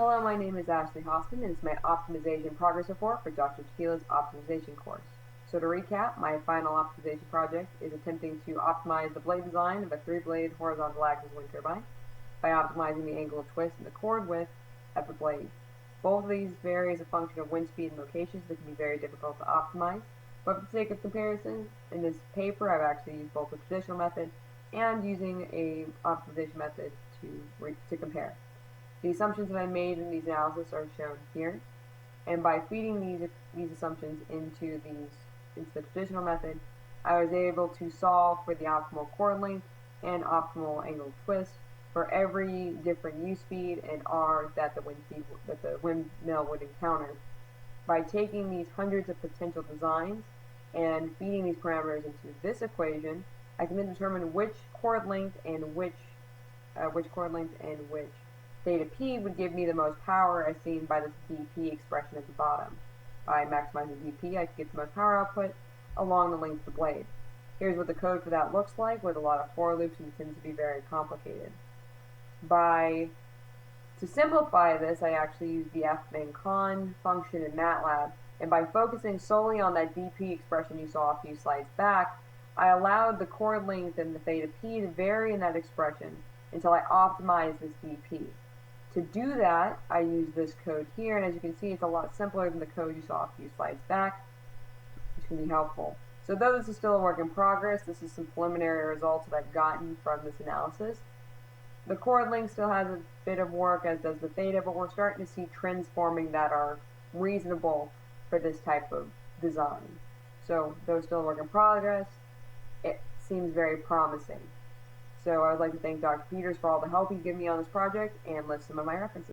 Hello, my name is Ashley Hosman, and it's my optimization progress report for Dr. Jakeila's optimization course. So to recap, my final optimization project is attempting to optimize the blade design of a 3-blade horizontal axis wind turbine by optimizing the angle of twist and the chord width of the blade. Both of these vary as a function of wind speed and locations that can be very difficult to optimize, but for the sake of comparison, in this paper I've actually used both the traditional method and using a optimization method to compare. The assumptions that I made in these analyses are shown here, and by feeding these assumptions into the traditional method, I was able to solve for the optimal chord length and optimal angle of twist for every different U speed and R that the windmill would encounter. By taking these hundreds of potential designs and feeding these parameters into this equation, I can then determine which chord length and which theta p would give me the most power, as seen by this dp expression at the bottom. By maximizing dp, I can get the most power output along the length of the blade. Here's what the code for that looks like, with a lot of for loops, and it tends to be very complicated. To simplify this, I actually use the fmin_con function in MATLAB, and by focusing solely on that dp expression you saw a few slides back, I allowed the chord length and the theta p to vary in that expression until I optimize this dp. To do that, I use this code here, and as you can see, it's a lot simpler than the code you saw a few slides back, which can be helpful. So though this is still a work in progress, this is some preliminary results that I've gotten from this analysis. The chord length still has a bit of work, as does the theta, but we're starting to see trends forming that are reasonable for this type of design. So though still a work in progress, it seems very promising. So I would like to thank Dr. Peters for all the help he's given me on this project and list some of my references.